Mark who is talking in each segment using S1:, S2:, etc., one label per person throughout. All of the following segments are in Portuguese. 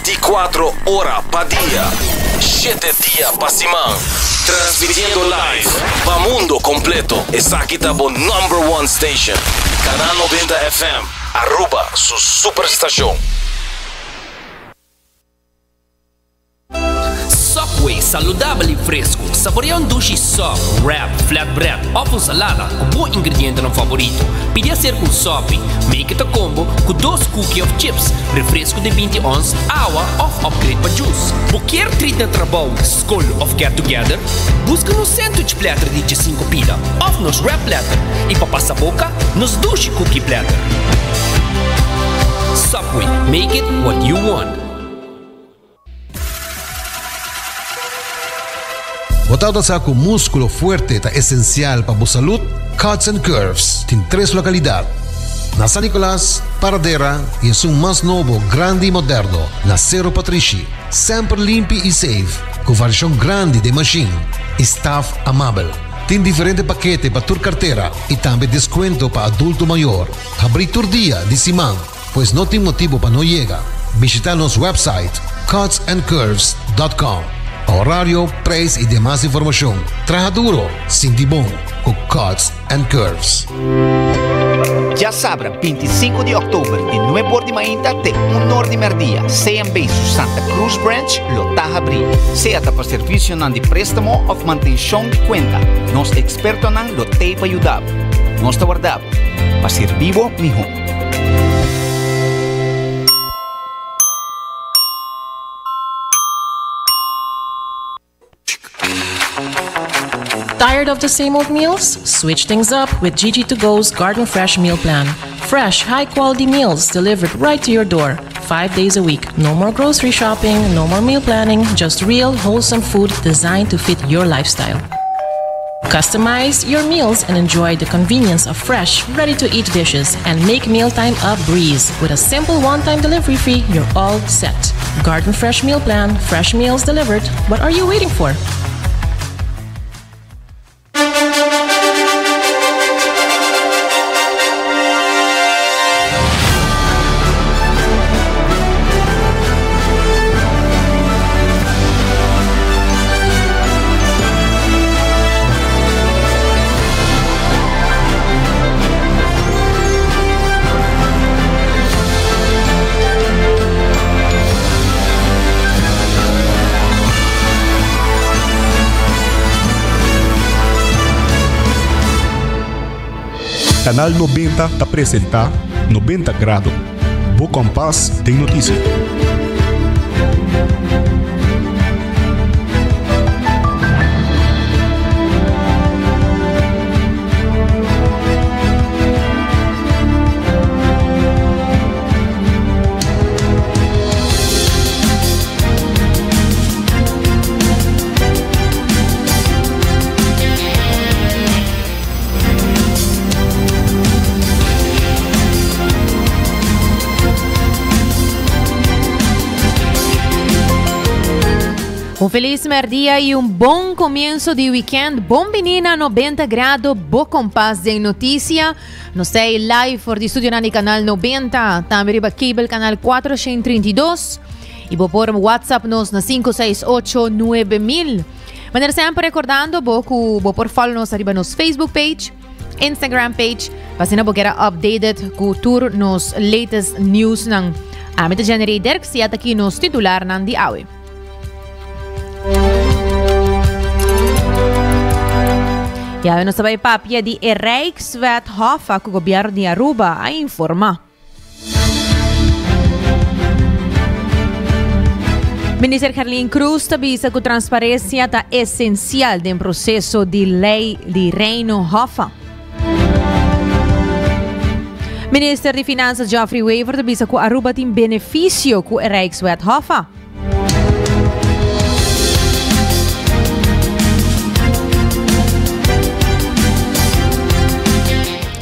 S1: 24 horas para día, 7 días para semana. Transmitiendo live para mundo completo. Esa aquí está por #1 station. Canal 90 FM. Aruba, su superestación.
S2: Subway, saudável e fresco. Saboreia sushi soft, wrap, flatbread ou com salada com bom ingrediente no favorito. Pide ser com sopi. Make it a combo com 2 cookies of chips, refresco de 20 ons, água ou upgrade para juice. Qualquer treat na trabalho, school ou get together, busca no sandwich platter de 5 pida ou nos wrap platter. E para passar a boca, nos sushi cookie platter. Subway, make it what you want.
S3: Botado sa com músculo fuerte ta esencial para a saúde, Cuts and Curves tem 3 localidades. Na San Nicolás, Paradera e é um mais novo, grande e moderno, na Cerro Patrici. Sempre limpo e safe, com variação grande de machine. Staff amável. Tem diferentes paquetes para tua carteira e também desconto para adulto maior. Abrir todo dia de semana, pois não tem motivo para não chegar. Visitar nosso website cutsandcurves.com. Horário, preço e demais informação. Traja duro, sinti bom, com Cuts and Curves.
S4: Já sabe, 25 de outubro, de 9 de manhã até 1 de merdia, CMB Santa Cruz Branch, lo está abrir. Seja para serviço de préstamo ou manutenção de conta, nós expertos lo tem para ajudar. Nós está guardado, para ser vivo mejor.
S5: Tired of the same old meals? Switch things up with GG2Go's Garden Fresh Meal Plan. Fresh, high-quality meals delivered right to your door, 5 days a week. No more grocery shopping, no more meal planning, just real, wholesome food designed to fit your lifestyle. Customize your meals and enjoy the convenience of fresh, ready-to-eat dishes and make mealtime a breeze. With a simple one-time delivery fee, you're all set. Garden Fresh Meal Plan, fresh meals delivered. What are you waiting for?
S6: Canal 90 te apresenta 90 Grado. Bo Compass tem notícia.
S7: Um feliz merdia e um bom começo de weekend. Bom menina 90 grado, bom compass de notícia. Nós estamos live for de estúdio no canal 90, também riba cable canal 432 e vou pôr WhatsApp nos na 5689000. Mas sempre recordando, vou por follow nos arriba nos Facebook page, Instagram page, para ser updated com tour nos latest news ng Amit Generator, que siya aqui nos titular ng di awe. Ja, nos sabay papia di Rijkswethof ku gobyerno di Aruba a informa. Minister Carlin Cruz tabisa que transparência está essencial no processo de lei de Reino Hofa. Minister de Finanças Geoffrey Wever tabisa que Aruba tem benefício com Rijkswethof.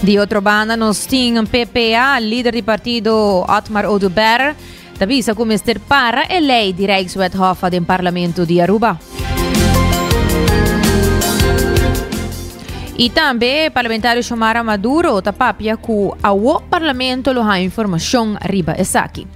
S7: De outra banda, nós tínhamos PPA, líder do partido Otmar Oduber, tabisa que o Mr. para a lei de Rijkswethof do Parlamento de Aruba. E também, o parlamentário Xiomara Maduro tapapia que o Parlamento lo ha informação riba essa aqui.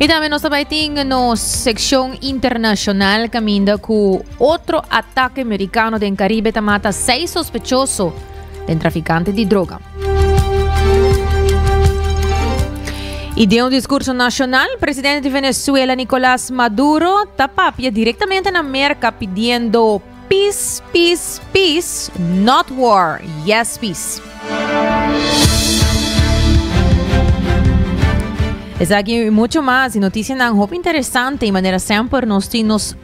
S7: E também nós também temos na secção internacional caminda com outro ataque americano do Caribe que mata 6 sospechosos de traficante de droga. E de um discurso nacional, o presidente de Venezuela, Nicolás Maduro, tapapia diretamente na América pedindo peace, peace, peace, not war, yes, peace. Essa aqui e muito mais, e notícia não roupa interessante, de maneira sempre nós temos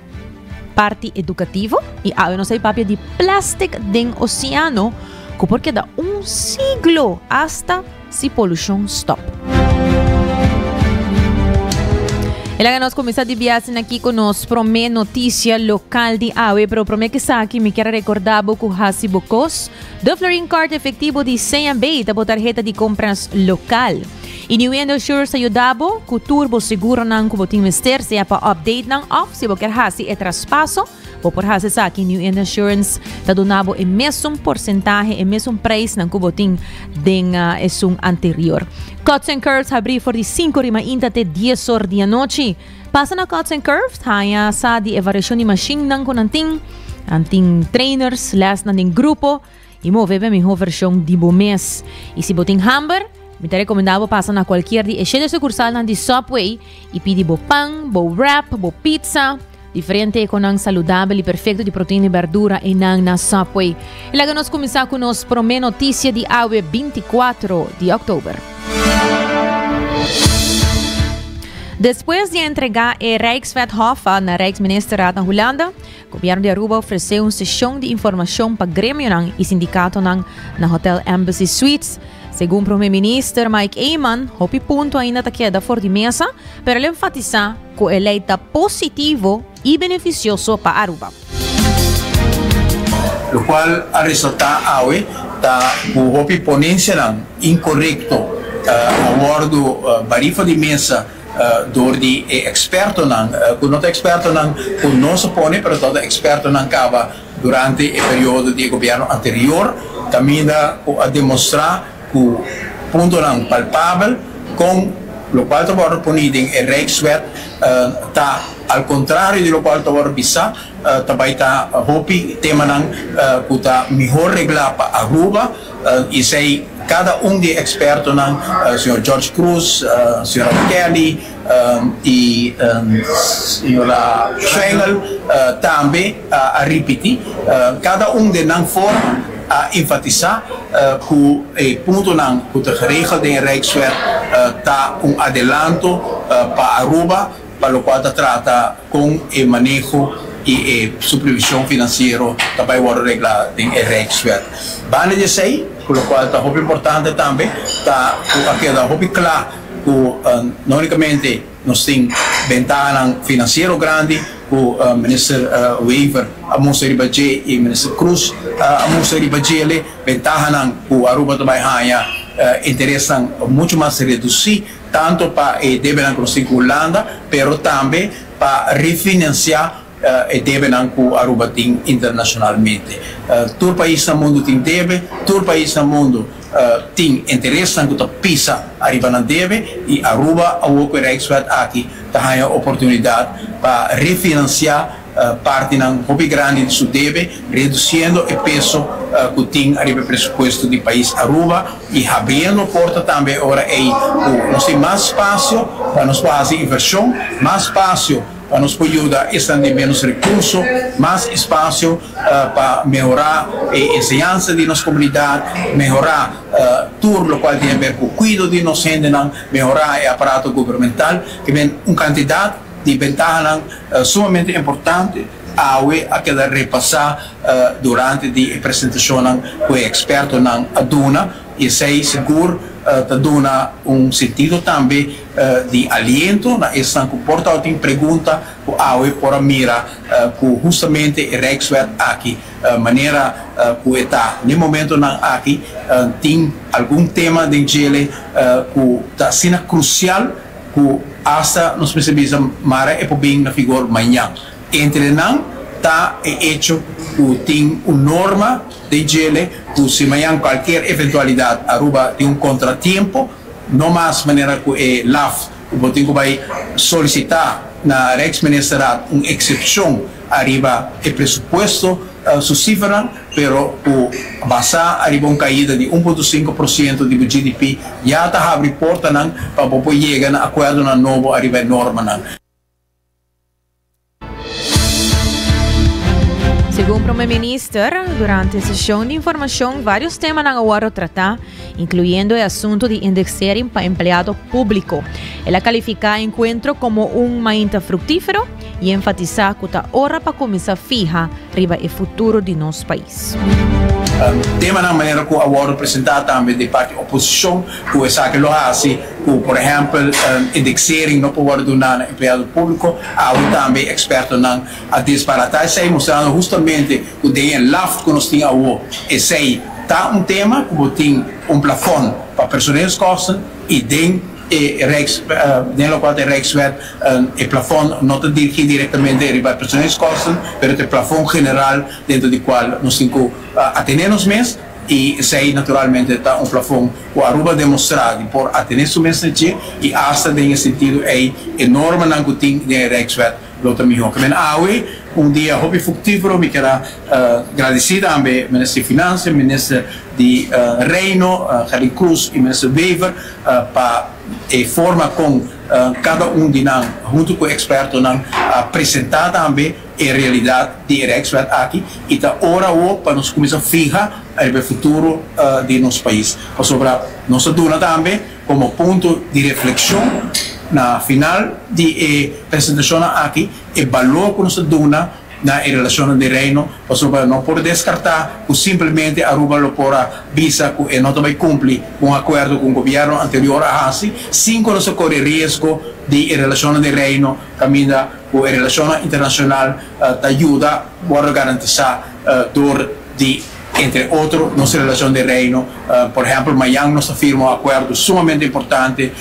S7: parte educativo e eu não sei papia de plástico do oceano, porque dá siglo hasta se pollution stop. Ela que nós começamos a viajar aqui com nós promê notícia local de AWE, pero promê que sa aqui me quero recordar que hasi bocos do Florin Card efetivo de 100 bay da tarjeta de compras local. E New End Assurance ayudabo ku turbo seguro nang kuboting mister siya pa update ng off si boker hasi e traspaso o por hasi sa akin New End Assurance tadunabo e mesong porcentaje e mesong price ng kuboting ding esung anterior. Cuts and Curves abri for di 5 rimainta te 10 horas di noche. Pasa na Cuts and Curves haya sa di evaluation ni machine nang kunanting anting trainers last na ning grupo e mo vebe mi version di bumes. E si boting hamburger me te recomendavo passa na qualquer di escede sucursal na di Subway e pidi bo pão, bo wrap, bo pizza, diferente con ang saludable e perfeito de proteína e verdura e nang na Subway. E lá que nós começar com nos promê notícia de AWE 24 de outubro. Depois de entregar a Rijkswethof na Rijksministerraad na Holanda, o governo de Aruba ofereceu uma sessão de informação para o grêmio e sindicato na Hotel Embassy Suites. Segundo o primeiro-ministro Mike Eyman, o ponto ainda está queda fora de mesa, para ele enfatizar que ele está positivo e beneficioso para Aruba.
S8: O qual a resultar AWE está com a ponência incorreto a bordo barifa de mesa door die experto nan kuno experto nan kuno se pone pero todo experto nan cava durante il periodo di governo anterior tamina a demostrar que punto nan palpável com lo qual trovare poniding e Rijkswet ta al contrario di lo qual trovare bisa tabai ta hopi tema nan kuta mejor regla pa Aruba e sei cada de experto nan senhor George Cruz, senhora Kelly e senhora Schengel também a repetir cada de nan forma a enfatizar que o ponto nan que está geregeld in Rijkswet está adelanto para Aruba para o qual trata com o manejo e supervisão financeira também o regla in Rijkswet. Bane de sei con lo quale è molto importante também está aqui da molto claro que não unicamente nós temos ventana financeiro grande o ministro Weaver a Musa Ribaje e ministro Cruz a Musa Ribaje ventana que Aruba também hanya interessam muito mais reduzir tanto para e devem conseguir Holanda pero também para refinanciar e deve anche Aruba internazionalmente. Tutto il paese nel mondo deve, tutto il paese nel mondo interessa anche a Pisa arriva a deve e Aruba ha avuto Rijkswet aqui ha un'opportunità per rifinanziare parte un po' più grande di su deve, riducendo il peso che tem arriva il presupuesto del paese Aruba e abrindo porta também ora e nós temos mais espaço para nós fazer inversão, mais espaço para nos ajudar a estender menos recursos, mais espaço para melhorar a ensinança de nossa comunidade, melhorar tudo o qual tem a ver com o cuidado de nós gente, melhorar o aparato governamental, que vem uma quantidade de vantagens sumamente importante a que repassar durante a apresentação com o experto na aduna e sei seguro dona sentido também de aliento na essa comporta tem pergunta o AWE por mira que justamente o Rijkswet aqui maneira que está no momento na aqui tem algum tema de gele que está sendo crucial que hasta nos percebemos mara é por bem na figura amanhã entre não está hecho que tem uma norma de gele que se amanhã qualquer eventualidade Aruba tem contratempo não mais maneira que LAF o botinho vai solicitar na Rijksministeraat uma exceção arriba o pressuposto su cifra, pero o basa arriba uma caída de 1,5% do GDP, já está abre porta para poder chegar a acordo na novo arriba norma.
S7: Segundo o primeiro-ministro, durante a sessão de informação, vários temas não agora tratar, incluindo o assunto de indexering para empregado público. Ela califica o encontro como mainta fructífero e enfatizar que a hora para começar a fijar riba o futuro de nosso país.
S8: Tema na maneira que agora apresentado também de parte da oposição, que é que lo hace, por exemplo, indexering não pode donar no empregado público, há também experto a disparatar, isso aí mostrando justamente que tem laft que nós temos agora, esse aí está tema que tem plafond para personeels kosten e tem nella quale il Rijkswet il plafond non è dirigido direttamente ai personeelskosten, però il plafond general dentro di quale noi stiamo attenernos mes e sei naturalmente está plafond que Aruba demonstrado por atender mes e hasta nesse sentido é enorme na gutin de Rijkswet lota melhor. Men awe dia hobby fructífero me quero agradecer ao ministro de Finanças, ministro de Reino, Helen Cruz e ministro Wever para a forma com cada de nós, junto com o experto, apresentar também a realidade de Rijkswet aqui e da hora para nós começar a fijar o futuro de nosso país. Sobre nossa duna também, como ponto de reflexão, na final de apresentação aqui, o valor que nós duna na relação de reino, para não pode descartar que simplesmente Aruba lo pora visa que não vai cumprir com o acordo com o governo anterior a assim, sem que nós corre risco de relação de reino, caminha com a relação internacional, te ajuda a garantizar dor de entre outros, nossa relação de reino, por exemplo, Miami nos firmou um acordo sumamente importante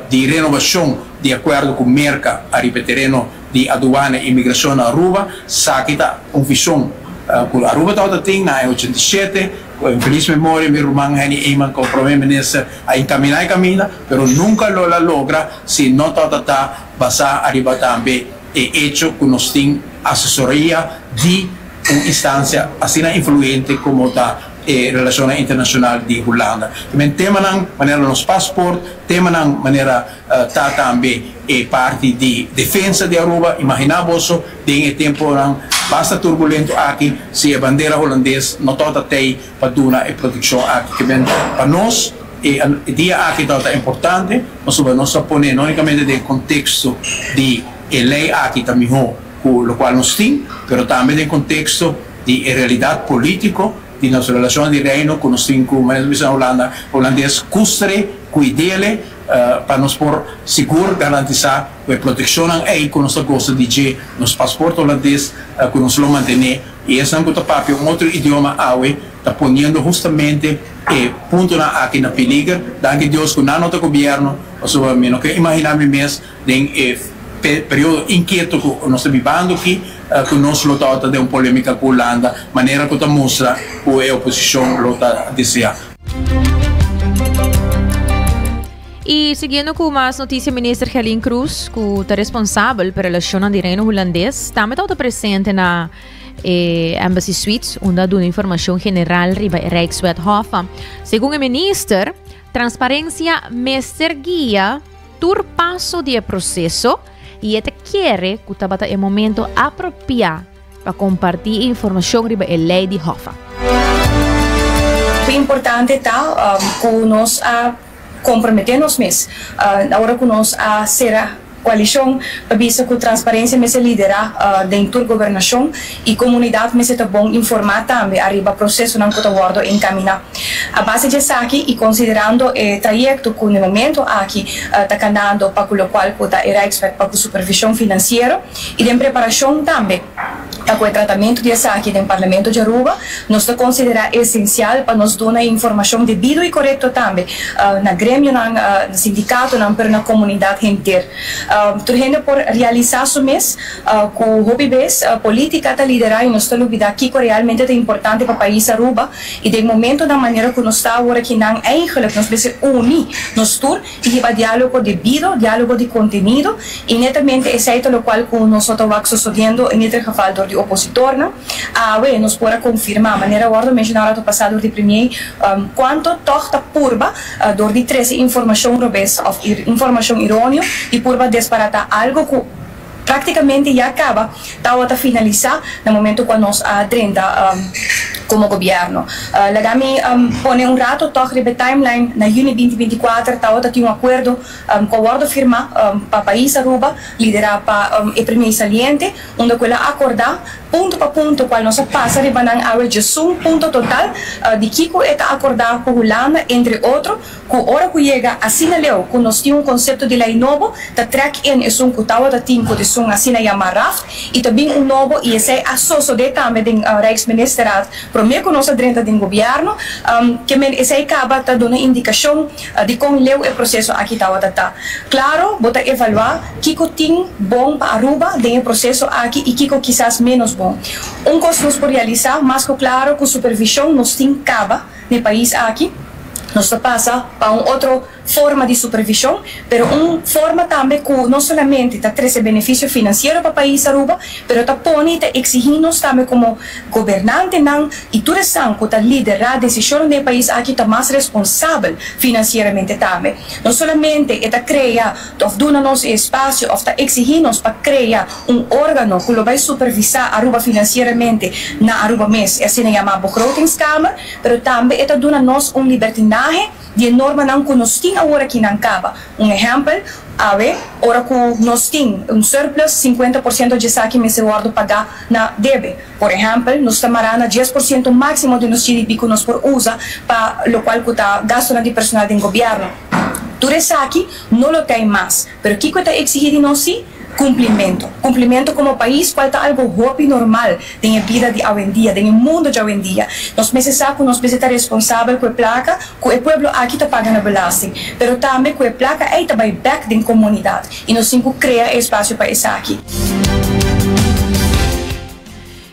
S8: de renovação de acordo com Merca a terreno de aduana e imigração na Aruba, saquita visão que a Aruba toda tem na 87, com feliz memória, meu irmão Henny Eyman com o primeiro-ministro a encaminhar e caminha, mas nunca lo logra se não toda está basada arriba também e hecho que nós temos assessoria de uma instância assim influente como a relação internacional de Holanda. Também tema na maneira nos passaportes, tema na maneira tá também parte de defesa de Aruba. Imaginamos tem tempo basta turbulento aqui se a bandeira holandesa não toda tem para dar a proteção aqui. Que bem para nós o dia aqui é importante, mas nós põe não unicamente no contexto de lei aqui também com o qual nós temos, mas também no contexto de realidade política de nossa relação de reino com os cinco meses na Holanda, holandês custre, cuidele para nos por seguro garantizar a proteção aí com nossa coisa de nos passaporte holandês que nos lo manter e esse não é papel outro idioma awe está ponendo justamente ponto na aqui na perigo, danke Deus que não o governo, ou seja, menos que imaginar mesmo tem período inquieto que nós estamos vivendo aqui, que nós lutamos de uma polêmica com a Holanda, maneira que mostra que a oposição luta deseja.
S7: E seguindo com mais notícias, ministro Helen Cruz, que é responsável pela relação de reino holandês, também está presente na Embassy Suites, onde dá informação general sobre a Rijkswet Hofa. Segundo o ministro, transparência mestre guia tur passo do processo e ele quer que tabata é momento apropriado para compartilhar informação sobre a lei de Hofa.
S9: O importante está que nós comprometemos mesmo, agora que nós será coalição para ver que a transparência me se lidera dentro da governação e a comunidade me se está bom informar também arriba processo não que está guardo encaminhar. A base disso aqui e considerando o trajeto que no momento aqui está caminhando para o qual está a Rijkswet para a supervisão financeira e de preparação também para o tratamento disso aqui no Parlamento de Aruba, nós está considerado essencial para nos dar informação devida e correta também na grêmio, no sindicato, na comunidade inteira. Turgendo por realizar isso mesmo, com o hobby-base, a política está liderada e nós estamos aqui que realmente é importante para o país Aruba e de momento da maneira que que nós está agora que não eigenlijk nós precisamos unir nos tour e para diálogo devido, diálogo de conteúdo e netamente esse é o qual com nós estamos sucedendo em outro geval de opositor, não? Nós podemos confirmar, maneira agora mencionar no passado de primeiro quanto torta purba de 13 informação robês ou informação errônea e purba desbarata algo que praticamente já acaba, está a finalizar no momento quando nós adrenda como governo. Lagami pone rato toque de timeline na junho 2024, está tem acordo com o acordo firma para o país Aruba, liderar para o primeiro saliente, onde ela acordar ponto para ponto qual nós passa de banang awe jesum ponto total de Kiko está acordar com Holanda, entre outros, que hora que chega assinaleu, que nós temos conceito de lei novo, da track in é que tawa da tinko de sung assina yamaraf e também novo e esse é associo de também do Rijksministeriaat prometo que nós dentro do governo que esse acaba tá dando indicação de como leu o processo aqui tawa da claro bota evaluar Kiko tem bom para Aruba do processo aqui e Kiko quizás menos bom coisa nós por realizar mas claro com supervisão nós tem caba no país aqui nós passa para outra forma de supervisão, pero forma também que não somente está trazendo benefício financeiro para o país Aruba, pero está pone exigindo também como governante não e tudo isso que está liderar a decisão do país aqui está mais responsável financeiramente também. Não somente está criar, ou dando nosso espaço, ou está exigindo para criar órgão que vai supervisar Aruba financeiramente na Aruba mês, assim é chamada begrotingskamer, pero também está dando nós libertinagem de norma não que nós temos agora aqui na Caba. Exemplo, ora que nós temos surplus 50% de saque me se guarda pagar na debe. Por exemplo, nós estamos na 10% máximo de nosso GDP que nós por usa para o qual que está gasto de personal do governo. Tudo isso aqui não lo tem mais. Pero o que está exigido de nós cumprimento como país qual está algo hobby normal na vida de hoje em dia, no mundo de hoje em dia. Nós precisamos que nós precisamos responsável com a placa que o povo aqui está pagando belasting, pero também com a placa é também back da comunidade e nós temos que criar espaço para isso aqui.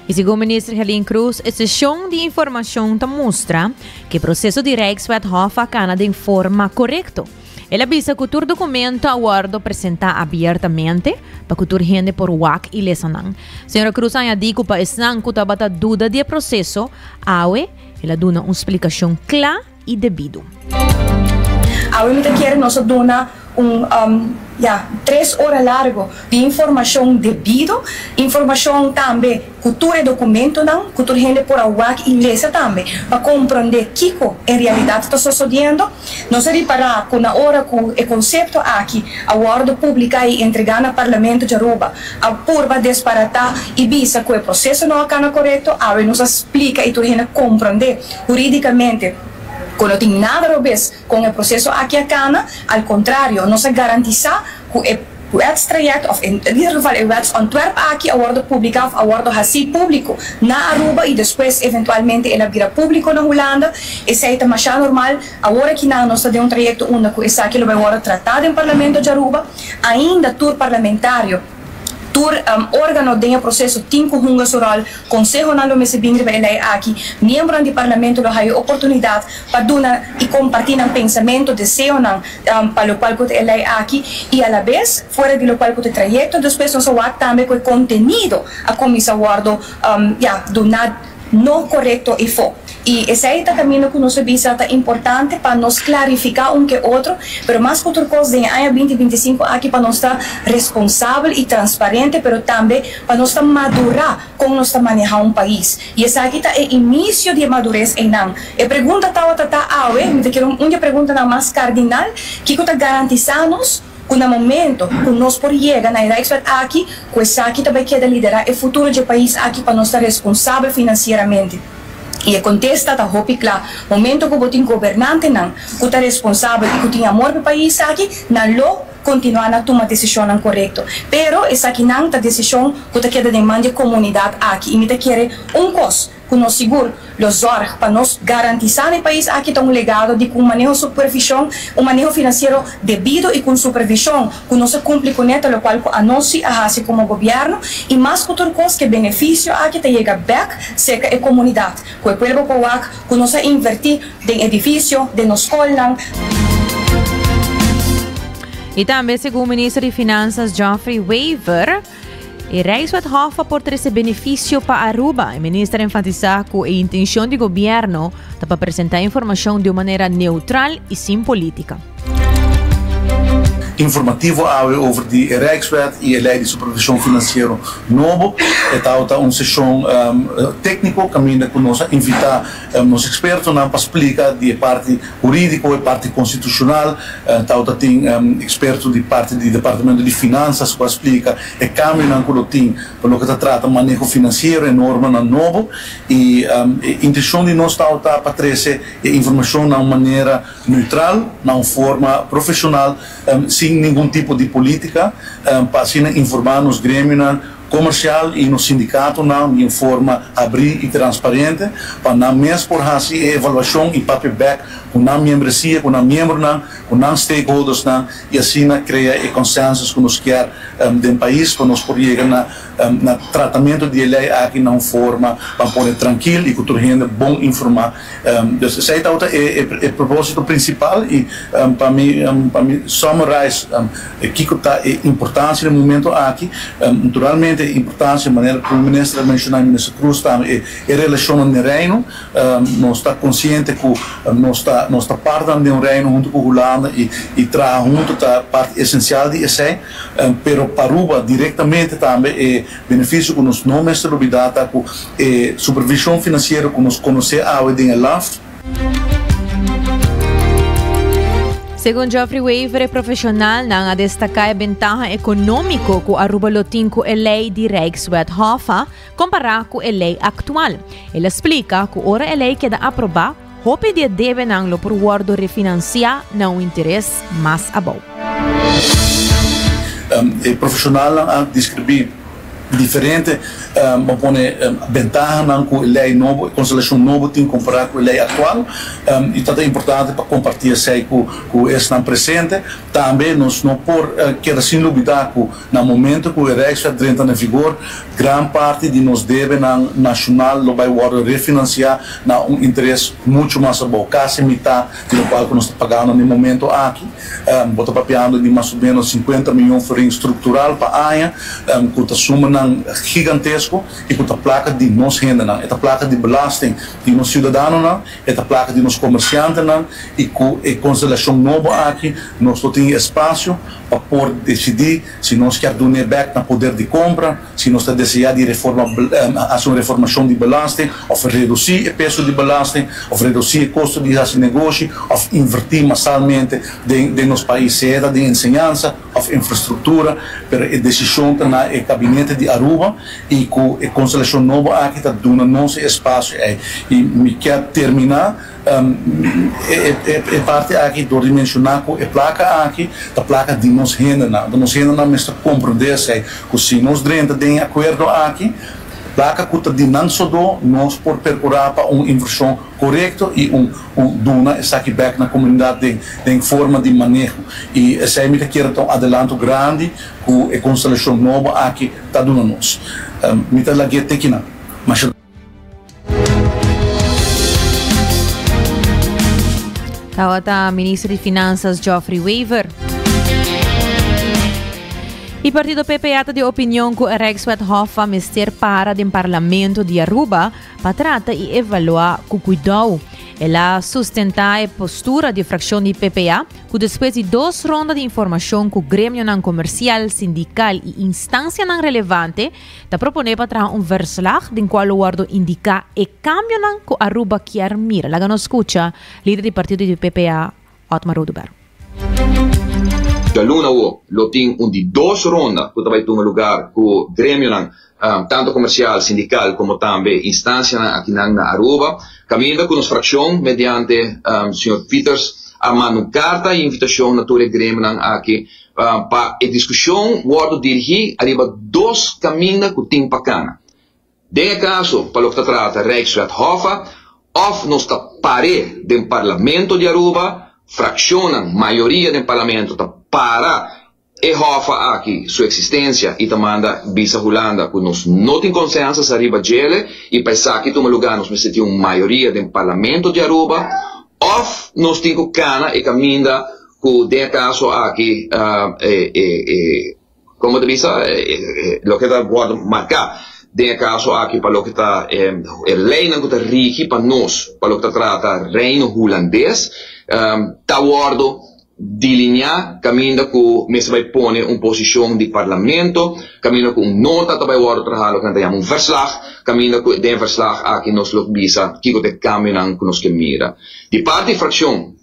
S7: E segundo o ministro Helene Cruz, a sessão de informação mostra que o processo de Rijkswet Hof acana de forma correta. Ele avisa que o documento aguardo apresentar abertamente para que o gente por WAC e lesanang. Senhora Cruz dijo para esnan que estava a dúvida do processo, ela dá uma explicação clara e devida.
S9: Me quer nós dona 3 horas largo de informação devido, informação também, cultura e documento não, cultura gente por awak e lesa também, para compreender Kiko em realidade está sucedendo. Nós reparar que na hora que o conceito aqui, a ordem pública e entregar no Parlamento de Aruba, a purba disparatar e visa que o processo não é correto, nos explica e tudo gente compreender juridicamente. Que não tem nada a ver com o processo aqui a cana, ao contrário, nós garantizar que o extraject, ou em geval o Antwerp aqui, a ordem pública, a ordem assim público na Aruba e depois, eventualmente, ela vira público na Holanda, isso é mais normal. Agora que nós temos trajeto único, isso aqui vai agora tratado em Parlamento de Aruba, ainda tour parlamentário, órgano do processo tinko hunga soral Conselho Nacional de Bingre aqui membro do Parlamento do a oportunidade para dar e compartilhar o pensamento desejo para o qual ele aqui e a la vez fora do qual o trajeto depois nós também com o conteúdo a comissão guardo do nada não correto e for. E esse é o caminho que nós visa é importante para nós clarificar que outro, mas mais que outra coisa, em ano 2025 aqui para nós estar responsável e transparente, mas também para nós estar madurar como nós estamos manejando país. E esse aqui é o início de madurez em nós. E a pergunta me quero uma pergunta mais cardinal, que está garantizando que no momento que nós por chegar na Rijkswet aqui, que esse aqui também quer liderar o futuro do país aqui para nós estar responsável financeiramente. E a contesta está hopi claro, momento que botin governante não, que está responsável e que tem amor para o país aqui, não lo continuar a tomar decisão correta. Pero essa aqui não está decisão que está querendo demanda comunidade aqui e me quer coisa que nos seguro, los zorg, para nos garantizar el país aquí está un legado de un manejo supervisión, un manejo financiero debido y con supervisión, que no se cumple con esto, lo cual a nos se hace como gobierno, y más que otra cosa que beneficio aquí te llega back, cerca de comunidad, que el pueblo que no se invertir en edificio, de nos escolas.
S7: E também, segundo o ministro de Finanças, Geoffrey Weaver, o Rijkswethof aporta esse benefício para Aruba. O ministro enfatiza que a intenção do governo é para apresentar informação de maneira neutral e sem política.
S10: Informativo over de Rijkswet e a lei de supervisão financeira novo. Está uma sessão técnica que ainda conosco invitar os expertos para explicar de parte jurídica e parte constitucional. Tem expertos de parte do Departamento de Finanças que explica o caminho que tem para o que trata manejo financeiro e norma novo. E a intenção de nós está para trazer informação de uma maneira neutral, de uma forma profissional, sem nenhum tipo de política, para assim informar nos grêmios comercial e no sindicato de forma abrir e transparente, para não mesmo por fazer avaliação e feedback com a membresia, com a membro, com os stakeholders, e assim criar o consenso que nos quer do país, para nós poder chegar no tratamento de lei aqui na forma para poder tranquilo e que toda gente bom informar. Esse é o propósito principal e para mim summarize que está a importância no momento aqui, naturalmente a importância, a maneira que o ministro mencionou, o ministro Cruz, é a relação no reino. Nós estamos conscientes que nós estamos parte de um reino junto com a Holanda e traz junto a parte essencial de isso, mas para Aruba diretamente também é benefício que nós não mesmo olvidamos, que supervisão financeira que nós conhecemos a ordem LAFT.
S7: Segundo Geoffrey Weaver, é profissional a destacar a ventaja econômica que Aruba tem com a lei de Rijkswethof comparado com a lei atual. Ele explica que ora a lei queda aprovada, hope de deve não por guardo refinanciar não interesse mais abou.
S10: É profissional a descrever diferente, ventaja com a lei nova, a constelação nova tem que comparar com a lei atual, e é importante para compartilhar isso com esse presente. Também nós não quer sem dúvida que no momento que o Rijkswet entra em vigor, grande parte de nós deve nacional vai refinanciar na interesse muito mais bom, quase metade do qual nós estamos pagando no momento aqui. Estamos pagando de mais ou menos 50 milhões de estrutural para a AIA, que está suma gigantesco e com a placa de nós renda, a placa de belasting de nós cidadãos, a placa de nós comerciantes e com a constelação nova aqui, nós temos espaço para poder decidir se nós queremos dar back no poder de compra, se nós desejamos de fazer uma reformação de belasting, ou reduzir o peso de belasting, ou reduzir o custo de esse negócio, ou invertir massalmente em nosso país, seja de ensinança, ou infraestrutura, mas a decisão está no gabinete de Aruba e com a constelação nova aqui está dando nosso espaço. E me quero terminar parte aqui do mencionar que a placa aqui, a placa de nós renda, mas compreender que se nós temos acordo aqui, placa que de não só nós por percorrer para uma inversão correta e dona está aqui back na comunidade em forma de manejo. E essa é que quero um adelanto grande que a constelação nova aqui está dando nós. Me está lá que tequina, mas
S7: Está o ministro de Finanças Geoffrey Weaver. E o partido PPA está de opinião que a Rijkswethof mister para do Parlamento de Aruba para tratar e avaliar com cuidado. Ela sustenta a postura de fração de PPA que depois de 2 rondas de informação com o grêmio comercial, sindical e instância relevante, está propondo para trazer verslag de qual o guardo indica e cambio que Aruba quer mirar. Lá nos escuta, líder do partido de PPA, Otmar Oduber.
S11: Da luna lo tem de 2 rondas que vai ter lugar com o grêmio tanto comercial, sindical como também instância aqui na Aruba, caminhando com as frações mediante o Sr. Peters a mano carta e invitação na tua grêmio aqui para a discussão guardo dirigir arriba 2 caminhos que tem para cá. Den caso, para lo que trata Rijkswet Hofa, of nos está pare del Parlamento de Aruba, fraccionan mayoría del Parlamento para e Hofa aqui sua existência e manda visa Holanda que nós não tem consenso arriba dele e pensar que toma lugar nós temos uma maioria do Parlamento de Aruba of nós temos cana e caminha que tem caso aqui como te visa lo que está guardo marcar tem caso aqui para lo que está lei não que está rigi para nós para lo que trata reino holandês tá guardo delinear caminho que me se vai pôr uma posição de parlamento, caminho com nota também o outro trabalho que nós chamamos verslag, caminho com den verslag aqui nós lo visa que o de caminho que nós que mira. De parte de fração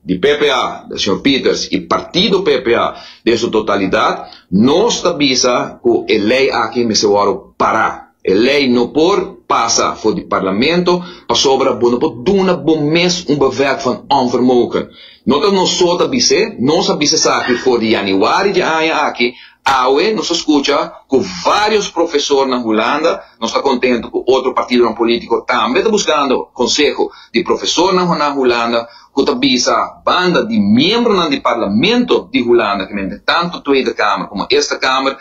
S11: de PPA, do Sr. Peters e partido PPA de sua totalidade, nós visa que a lei aqui me se vai parar. A lei não por passa voor het parlement, pas sobre bono por doen bom mes bewerk van onvermogen. Nota não só da bise, nós abise aqui voor de januari de ano aqui, aue nós escuta com vários professores na Holanda, nós está contente com outro partido político também está buscando conselho de professor na Holanda, que está bisa banda de membros do parlamento de Holanda, que tem tanto Tweede Kamer como esta Kamer,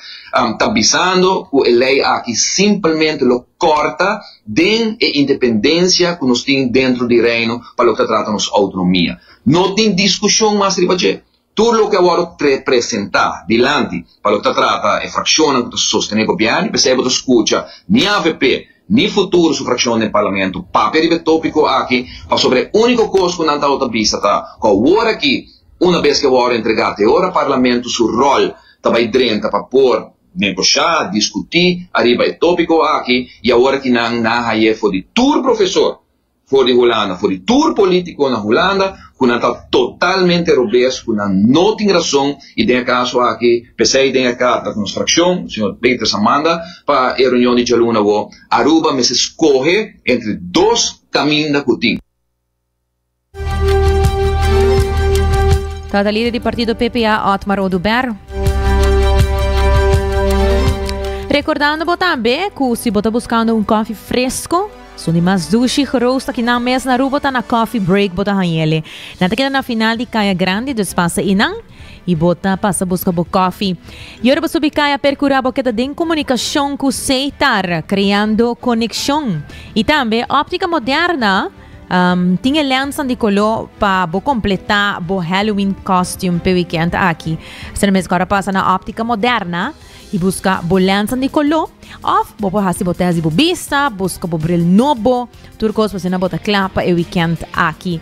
S11: está bisando que a lei aqui simplesmente lo corta den a independência que nós temos dentro do reino para o que trata nossa autonomia. Não tem discussão mais ribache. Tudo o que agora representar dilante para o que trata a fração que sostenere governo, percebe que escuta nem AVP, nem futuro su fração do parlamento, papel tópico aqui, para sobre a única coisa que não está outra vista, tá? Que agora aqui, uma vez que agora entregado, agora o parlamento, su rol, também drenta para pôr, negociar, discutir, arriba o tópico aqui, e agora que não há for de tour professor, for de Holanda, for de tour político na Holanda, que não está totalmente robusto, que não tem razão, e tem caso aqui, pensei tem a carta com a fração, o senhor Peter Samanda, para a reunião de Jaluna, Aruba me se escorre entre dois caminhos que tem.
S7: Está líder do partido PPA, Otmar Oduber. Recordando também que se você buscando coffee fresco, Suni mas dushi roast aqui na mesa na Aruba tá na coffee break bota hanhele. Nata kita na final de Kaya Grande dos passa inang e bota passa busca bo coffee. E ora subi Kaya percurabo kita den comunicação com Seitar, criando conexão. E também óptica moderna tinha lançam de color para bo completar bo Halloween costume pe weekend aqui. Se mesmo agora passa na óptica moderna e busca bolança de color of bopo hasi botar as bobista busca bobril novo turcos para na bota clapa e weekend aqui.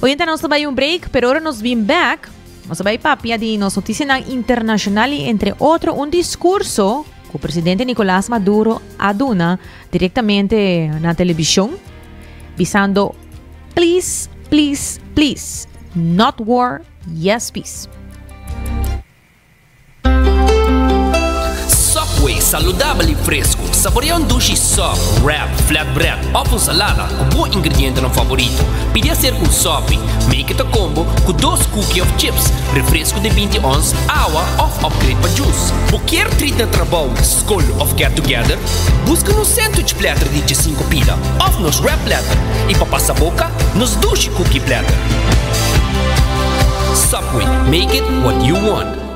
S7: Hoje então nós vai break, pero agora nós vim back. Nós vai papia de nossa notícia internacional e entre outro discurso que o presidente Nicolás Maduro aduna diretamente na televisão, visando please, please, please, not war, yes peace.
S2: Subway saludável e fresco. Saboreia dushi soft, wrap, flatbread ou com salada com bom ingrediente no favorito. Pide a ser com sopi. Make it a combo com 2 cookies of chips, refresco de 20 ons, água ou upgrade para juice. Qualquer treat na trabalho, school of get together, busca no sandwich platter de 5 pila, ou nos wrap platter. E para passar a boca, nos dushi cookie platter. Subway, make it what you want.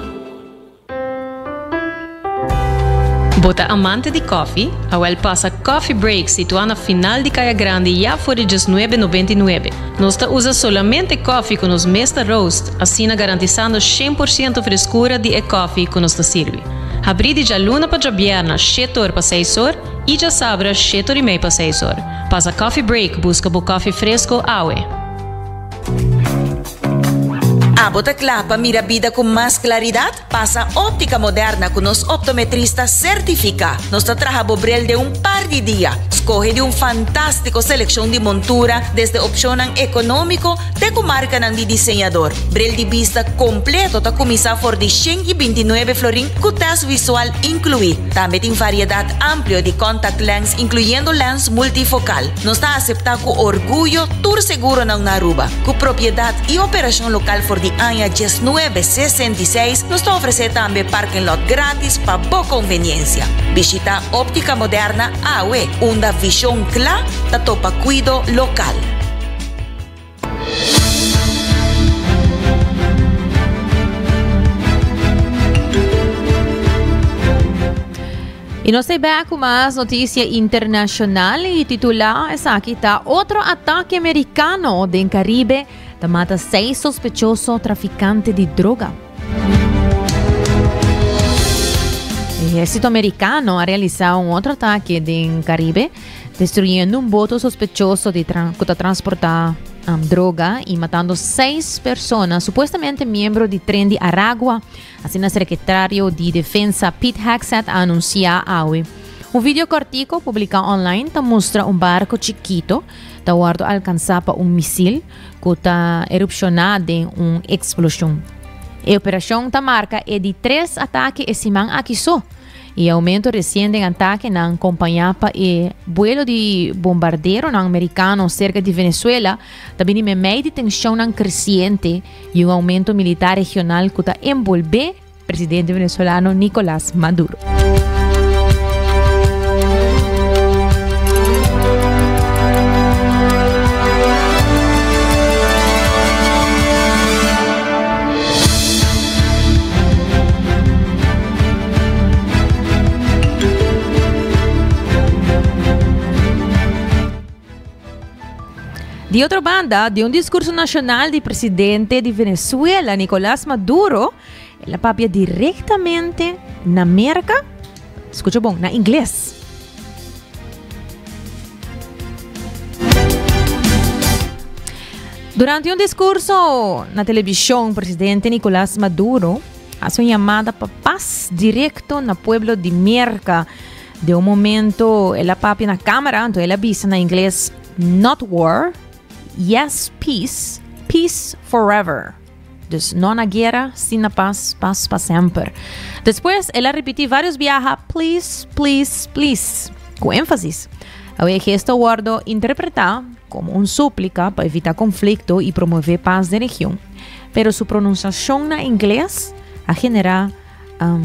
S12: Bota amante de coffee, a passa Coffee Break situado na final de Kaya Grande já for de 19,99. Nós usa solamente coffee com os Mesta Roast, assim garantizando 100% frescura de coffee que nos serve. Abrir de luna para Jabierna, 7 horas para 6 horas, e já sabra 7 horas e meia para 6 horas. Passa Coffee Break, busca o coffee fresco, aue.
S13: A bota clapa mira vida com mais claridade? Passa óptica moderna com nos optometristas certifica. Nos traja bobrel de par de dias. Escoge de fantástico seleção de montura, desde opção econômico até com marca de desenhador. Brel de vista completo está começar por de 129 florin com teste visual incluído. Também tem variedade ampla de contact lens, incluyendo lens multifocal. Nos está aceptado com orgulho, tour seguro na Aruba, com propriedade e operação local for de di año 1966 nos ofrece también parking lot gratis para boa conveniencia. Visita Óptica Moderna AWE, una visión clara de topa cuido local.
S7: Y no se ve con más noticia internacional y titular es aquí está otro ataque americano en Caribe que mata 6 sospechosos traficantes de droga. El ejército americano ha realizado un otro ataque en Caribe destruyendo un bote sospechoso de transportar droga y matando 6 personas, supuestamente miembros del tren de Aragua. Así el secretario de Defensa Pete Hegseth anuncia hoy. Un video cortico publicado online te muestra un barco chiquito que alcanzaba un misil que está erupcionado de una explosión. La operación ta marca es de 3 ataques y semana aquí so. Y aumento reciente en ataque en acompañaba el vuelo de bombardero americano cerca de Venezuela, también en medio de tensión creciente y un aumento militar regional que envuelve el presidente venezolano Nicolás Maduro. De otra banda, de un discurso nacional del presidente de Venezuela, Nicolás Maduro, la papia directamente en América, escucha bon, en inglés. Durante un discurso en la televisión, el presidente Nicolás Maduro hace una llamada para paz directo en el pueblo de América. De un momento, la papia en la cámara, entonces él avisa en inglés, not war, yes, peace, peace forever. Dus no una guerra, sin la paz, paz para siempre. Después, él repitió varios viajes, please, please, please, con énfasis. El gesto guardo interpretado como una súplica para evitar conflicto y promover paz de región. Pero su pronunciación en inglés ha generado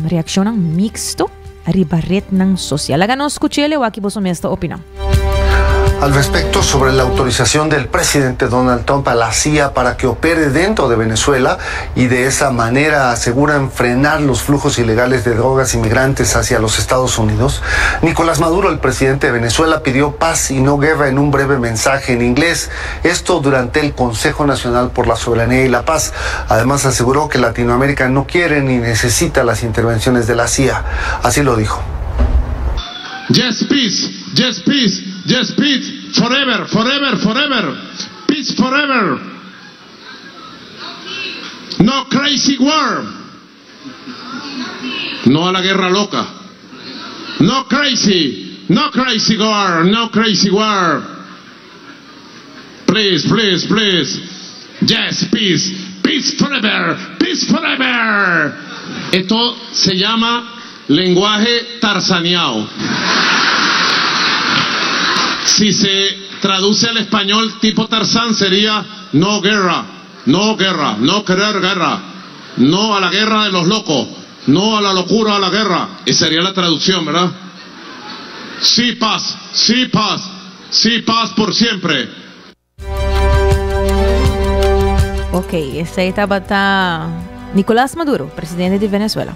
S7: reacción mixto a ribarret social. Hagan escucharle o aquí vos me esta opinión.
S14: Al respecto, sobre la autorización del presidente Donald Trump a la CIA para que opere dentro de Venezuela y de esa manera aseguran frenar los flujos ilegales de drogas inmigrantes hacia los Estados Unidos, Nicolás Maduro, el presidente de Venezuela, pidió paz y no guerra en un breve mensaje en inglés. Esto durante el Consejo Nacional por la Soberanía y la Paz. Además, aseguró que Latinoamérica no quiere ni necesita las intervenciones de la CIA. Así lo dijo.
S15: Yes, peace. Yes, peace. Yes, peace. Forever, forever, forever. Peace forever. No crazy war. No a la guerra loca. No crazy war. No crazy war. Please, please, please. Yes, peace. Peace forever. Peace forever. Esto se llama lenguaje tarzaneado. Si se traduce al español tipo Tarzán sería no guerra, no guerra, no querer guerra, no a la guerra de los locos, no a la locura a la guerra. Esa sería la traducción, ¿verdad? Sí paz, sí paz, sí paz por siempre.
S7: Ok, esta etapa está Nicolás Maduro, presidente de Venezuela.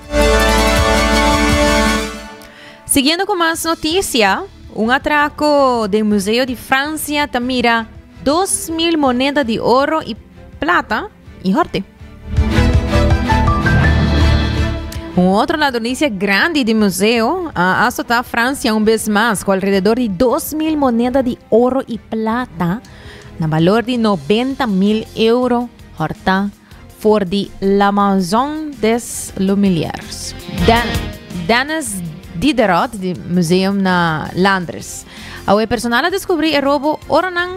S7: Siguiendo con más noticias, un atraco del Museo de Francia te mira 2.000 monedas de oro y plata y jorte. Otra noticia grande del museo ha azotado a Francia un vez más con alrededor de 2.000 monedas de oro y plata, en valor de 90.000 euros, horta for la Maison des Lumières. Dennis Diderot, del museum na Londres. El personal descubrió el robo oranan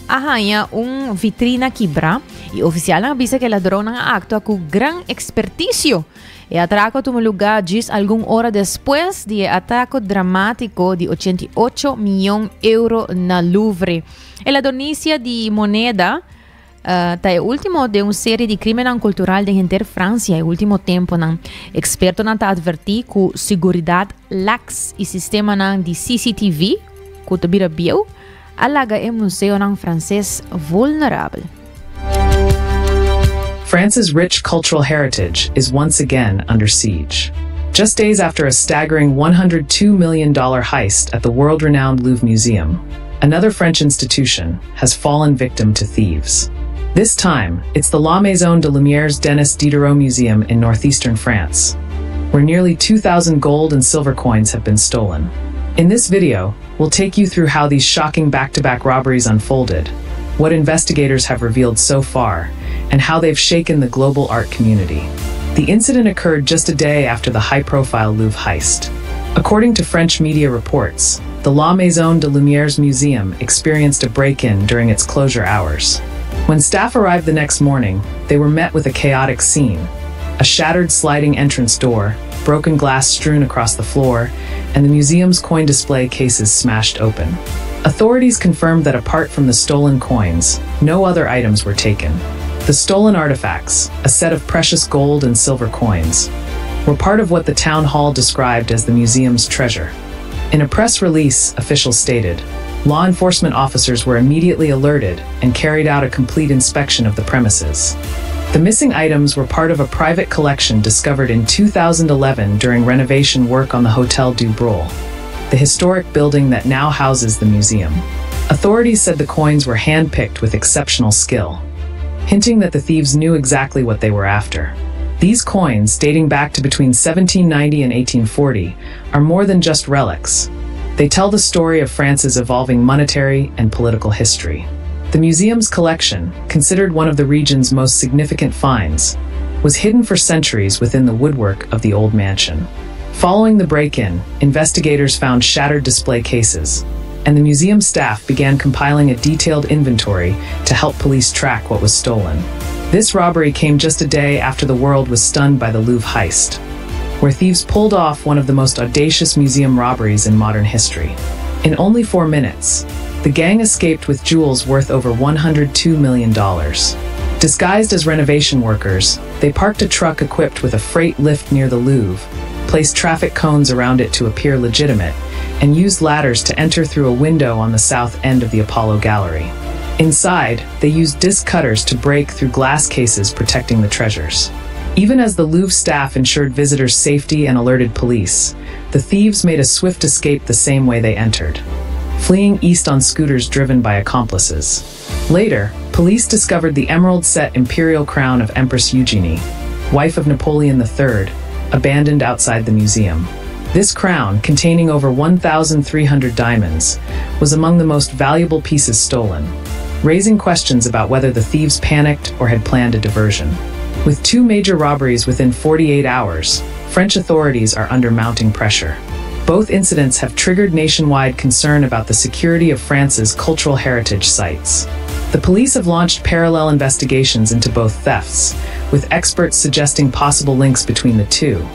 S7: ahanha un vitrina quebra y oficial avisa que el ladrón actúa con gran experticio. El atraco tuvo lugar just alguna hora después del ataque dramático de 88 millones de euros en el Louvre. La donación de moneda Ta é último de uma série de crime cultural de inter França, é último tempo nan experto nan ta adverti ku seguridade lax e sistema nan de CCTV ku to bira bio alaga é museu nan francês vulnerável.
S16: France's rich cultural heritage is once again under siege. Just days after a staggering $102 million heist at the world-renowned Louvre Museum, another French institution has fallen victim to thieves. This time, it's the La Maison de Lumière's Denis Diderot Museum in northeastern France, where nearly 2,000 gold and silver coins have been stolen. In this video, we'll take you through how these shocking back-to-back robberies unfolded, what investigators have revealed so far, and how they've shaken the global art community. The incident occurred just a day after the high-profile Louvre heist. According to French media reports, the La Maison de Lumière's museum experienced a break-in during its closure hours. When staff arrived the next morning, they were met with a chaotic scene. A shattered sliding entrance door, broken glass strewn across the floor, and the museum's coin display cases smashed open. Authorities confirmed that apart from the stolen coins, no other items were taken. The stolen artifacts, a set of precious gold and silver coins, were part of what the town hall described as the museum's treasure. In a press release, officials stated, law enforcement officers were immediately alerted and carried out a complete inspection of the premises. The missing items were part of a private collection discovered in 2011 during renovation work on the Hotel du Breuil, the historic building that now houses the museum. Authorities said the coins were hand-picked with exceptional skill, hinting that the thieves knew exactly what they were after. These coins, dating back to between 1790 and 1840, are more than just relics. They tell the story of France's evolving monetary and political history. The museum's collection, considered one of the region's most significant finds, was hidden for centuries within the woodwork of the old mansion. Following the break-in, investigators found shattered display cases, and the museum staff began compiling a detailed inventory to help police track what was stolen. This robbery came just a day after the world was stunned by the Louvre heist, where thieves pulled off one of the most audacious museum robberies in modern history. In only 4 minutes, the gang escaped with jewels worth over $102 million. Disguised as renovation workers, they parked a truck equipped with a freight lift near the Louvre, placed traffic cones around it to appear legitimate, and used ladders to enter through a window on the south end of the Apollo Gallery. Inside, they used disc cutters to break through glass cases protecting the treasures. Even as the Louvre staff ensured visitors' safety and alerted police, the thieves made a swift escape the same way they entered, fleeing east on scooters driven by accomplices. Later, police discovered the emerald-set imperial crown of Empress Eugenie, wife of Napoleon III, abandoned outside the museum. This crown, containing over 1,300 diamonds, was among the most valuable pieces stolen, raising questions about whether the thieves panicked or had planned a diversion. With 2 major robberies within 48 hours, French authorities are under mounting pressure. Both incidents have triggered nationwide concern about the security of France's cultural heritage sites. The police have launched parallel investigations into both thefts, with experts suggesting possible links between the two,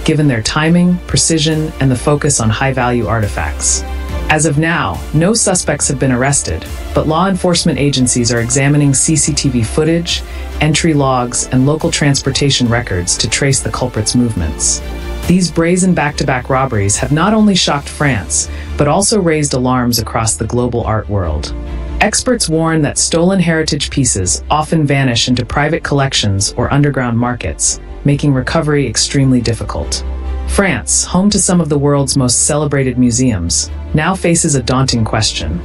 S16: given their timing, precision, and the focus on high-value artifacts. As of now, no suspects have been arrested, but law enforcement agencies are examining CCTV footage, entry logs, and local transportation records to trace the culprits' movements. These brazen back-to-back robberies have not only shocked France, but also raised alarms across the global art world. Experts warn that stolen heritage pieces often vanish into private collections or underground markets, making recovery extremely difficult. France, home to some of the world's most celebrated museums, now faces a daunting question.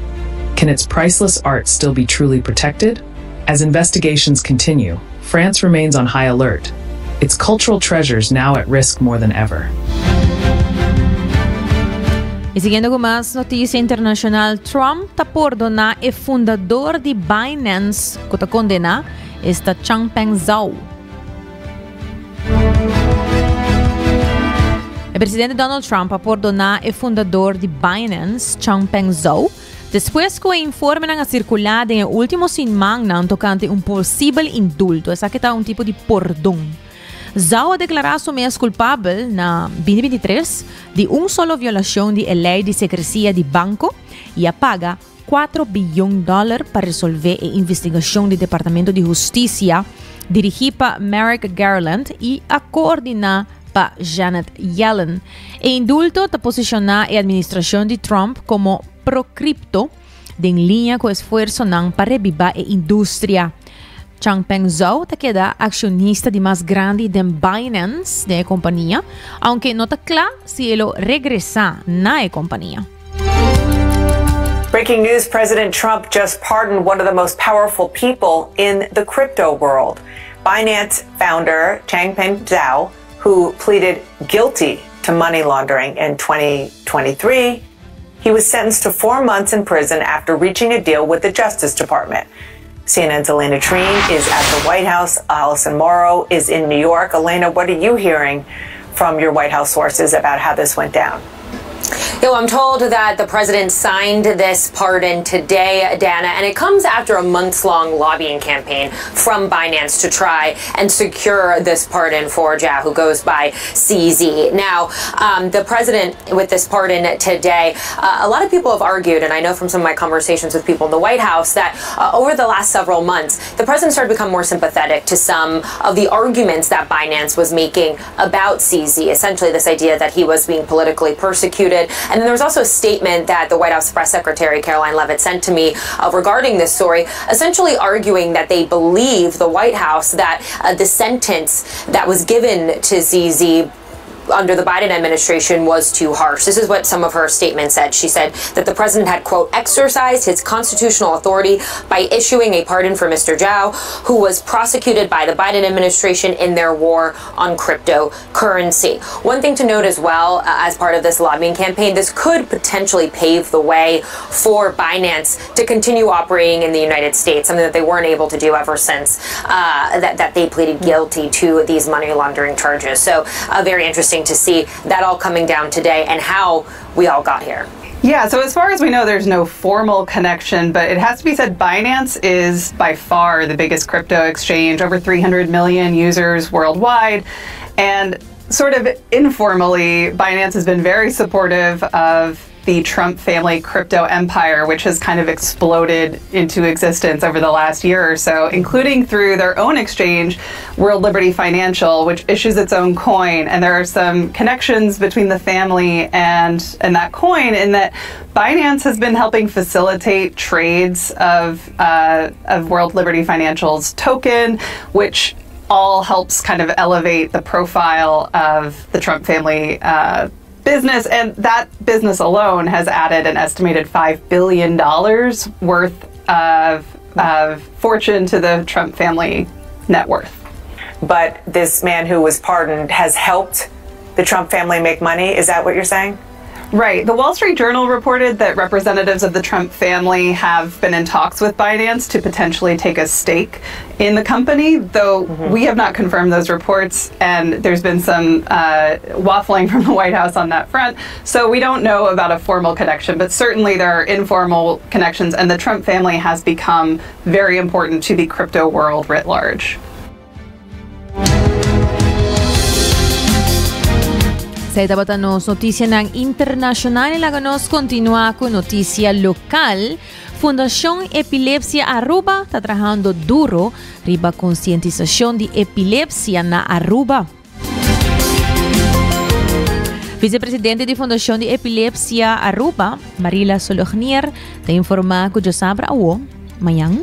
S16: Can its priceless art still be truly protected? As investigations continue, France remains on high alert, its cultural treasures now at risk more than ever.
S7: E siguiendo con más noticia internacional, Trump está por donar el fundador de Binance, que está condenado, está Changpeng Zhao. El presidente Donald Trump ha por donar el fundador de Binance, Changpeng Zhao, después que el informe ha circulado en el último semana tocante un posible indulto, esa que está un tipo de perdón. Zhao ha declarado su mes culpable en 2023 de una sola violación de la ley de secrecía de banco y paga $4 bilhão para resolver a investigação do Departamento de Justiça, dirigida por Merrick Garland e a coordenar por Janet Yellen. E indulto está posicionar a administração de Trump como pro-cripto, em linha com o esforço para revivar a indústria. Changpeng Zhou te queda accionista de más grande de Binance de compañía, aunque no está claro si él regresa na e compañía.
S17: Breaking news, President Trump just pardoned one of the most powerful people in the crypto world. Binance founder Changpeng Zhou, who pleaded guilty to money laundering in 2023. He was sentenced to 4 months in prison after reaching a deal with the Justice Department. CNN's Elena Treen is at the White House. Allison Morrow is in New York. Elena, what are you hearing from your White House sources about how this went down?
S18: Yeah, well, I'm told that the president signed this pardon today, Dana, and it comes after a months-long lobbying campaign from Binance to try and secure this pardon for Zhou, who goes by CZ. Now, the president, with this pardon today, a lot of people have argued, and I know from some of my conversations with people in the White House, that over the last several months, the president started to become more sympathetic to some of the arguments that Binance was making about CZ, essentially this idea that he was being politically persecuted. And then there was also a statement that the White House press secretary, Caroline Leavitt, sent to me regarding this story, essentially arguing that they believe, the White House, that the sentence that was given to CZ under the Biden administration was too harsh. This is what some of her statements said. She said that the president had, quote, exercised his constitutional authority by issuing a pardon for Mr. Zhou, who was prosecuted by the Biden administration in their war on cryptocurrency. One thing to note as well, as part of this lobbying campaign, this could potentially pave the way for Binance to continue operating in the United States, something that they weren't able to do ever since that they pleaded guilty to these money laundering charges. So very interesting to see that all coming down today and how we all got here.
S19: Yeah, so as far as we know, there's no formal connection, but it has to be said Binance is by far the biggest crypto exchange, over 300 million users worldwide. And sort of informally, Binance has been very supportive of the Trump family crypto empire, which has kind of exploded into existence over the last year or so, including through their own exchange, World Liberty Financial, which issues its own coin. And there are some connections between the family and that coin, in that Binance has been helping facilitate trades of World Liberty Financial's token, which all helps kind of elevate the profile of the Trump family business, and that business alone has added an estimated $5 billion worth of fortune to the Trump family net worth.
S17: But this man who was pardoned has helped the Trump family make money? Is that what you're saying?
S19: Right. The Wall Street Journal reported that representatives of the Trump family have been in talks with Binance to potentially take a stake in the company, though we have not confirmed those reports, and there's been some waffling from the White House on that front. So we don't know about a formal connection, but certainly there are informal connections, and the Trump family has become very important to the crypto world writ large.
S7: Sa itapat nos notisya ng internasyonal, ilaganos continua con notisya lokal. Fundación Epilepsia Aruba está trabajando duro riba concientización de epilepsia na Aruba. Vicepresidente de Fundación de Epilepsia Aruba, Marila Solognier, te informa que Josabra Awo, mayang,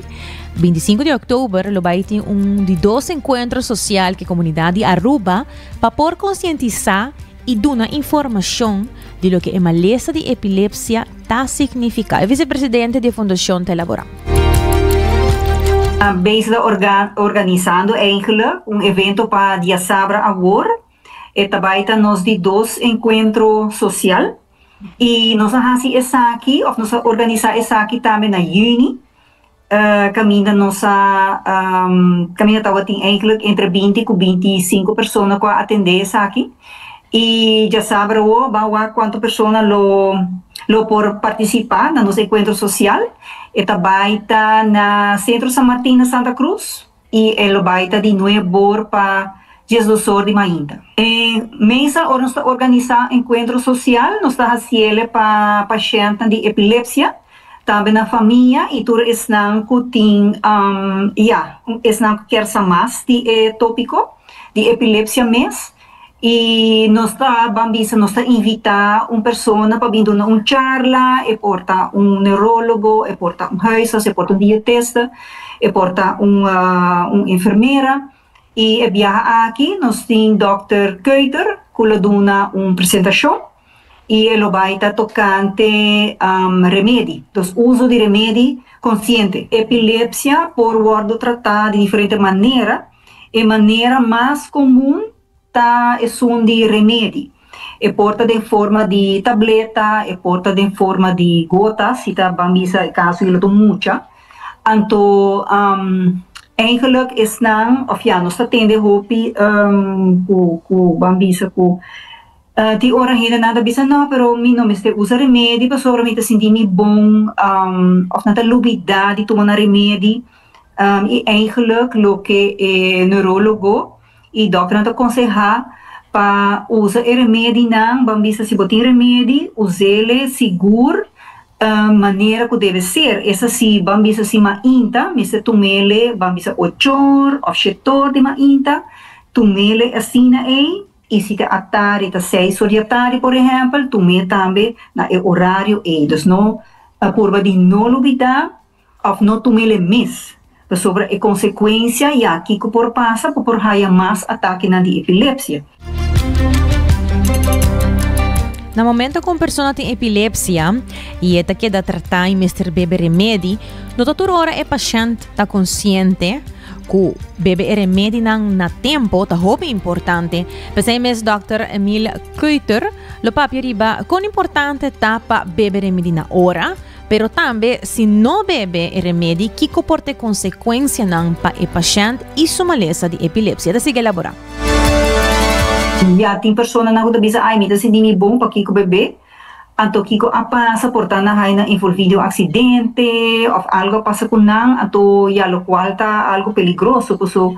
S7: 25 de octubre, lo vai ter de 2 encontros social que comunidad de Aruba para por concientizar y dar información de lo que a maleza de epilepsia está significa. El vicepresidente de Fundación te elabora.
S20: Bezig organizando eigenlijk evento para Dia Sabra agora. Etabaita nos de 2 encontros social. E nós hacemos essa aqui, ou nós organizamos essa aqui também na juni. Caminha nossa caminha estava eigenlijk entre 20 e 25 pessoas para atender essa aqui. E já sabe quantas pessoas lo por participar no nosso encontro social. Eta baita na Centro San Martín na Santa Cruz e ele baita de novo para Jesus de Mainda. Mesa nós organizar encontro social, nós está fazendo para pacientes de epilepsia, também na família, e tudo isso não tem, isso não quer saber mais de tópico, de epilepsia mesmo, e nós está invitar uma pessoa para vir dar uma charla, e porta neurólogo, e porta huisarts, e porta dietista, e porta enfermeira, e viaja aqui, nós temos Dr. Keuter, que lhe dá uma apresentação, e ele vai estar tocante remédio, então uso de remédio consciente. Epilepsia por word tratada de diferente maneira, e maneira mais comum tá é de remédio. E porta de forma de tableta, e porta de forma de gotas, se tá bambisa caso ele toma muita. Então, eigenlijk is não, of ja, nós atende hopi com bambisa com ti ora hina nada bisa no, pero mi no me usa remédio, pero sobre me senti me bom, of nata lubida de tomar remédio, e eigenlijk lo que neurólogo e doctor nata aconselhar para usar remédio não, bambisa se botar remédio, usele seguro, maneira que deve ser. Essa se bambisa se mainta, me se tomele bambisa 8 horas, ou 7 horas de mainta, tomele assim na e se a tarde, 6 horas da tarde, por exemplo, tomei também no horário então não a curva de não olvidar ou não tomei mês sobre a consequência e aqui que por passa por haya mais ataque na de epilepsia.
S7: No momento que uma pessoa tem epilepsia e esta queda tratar e mestre bebe remédio, no doutor ora é paciente está consciente que bebe remédio na tempo tá muito importante. Pensei mesmo Dr. Emil Keuter, lo papi riba con importante tá para bebe remédio na hora, pero também se não bebe remédio que comporta consequência não para o paciente e sua maleza de epilepsia. Da siga elaborar.
S20: Já tem pessoa na rua bisa ai me tá sentindo bom para que bebê. Anto kiko passa portando na envolvido acidente ou algo passa com não, anto ya lo cual tá algo peligroso, por isso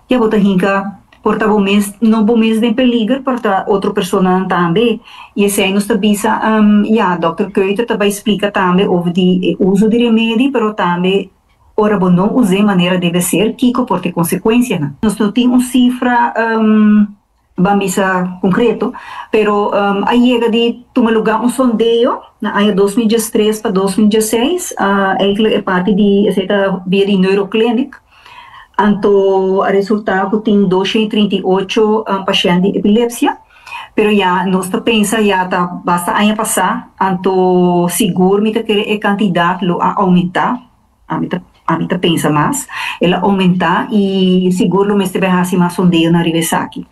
S20: já bota hinca porta bom mês não bom mês de peligro para outra pessoa também. E esse aí nos bisa Dr. Keuter também explica também over de uso de remédio, pero também ora bom não use maneira deve ser kiko por ter consequência. Nós temos cifra bambisa concreto, pero aí chega de tomar lugar sondeio na ano 2013 para 2016, é parte de essa via de neuroclinic, então o resultado tem 238 pacientes de epilepsia, pero já nós pensa já tá basta ano passar, então seguro me querer a quantidade lo aumentar, a mim pensa mais, ela aumentar e seguro me esteve assim mais sondeio na Rivesaki.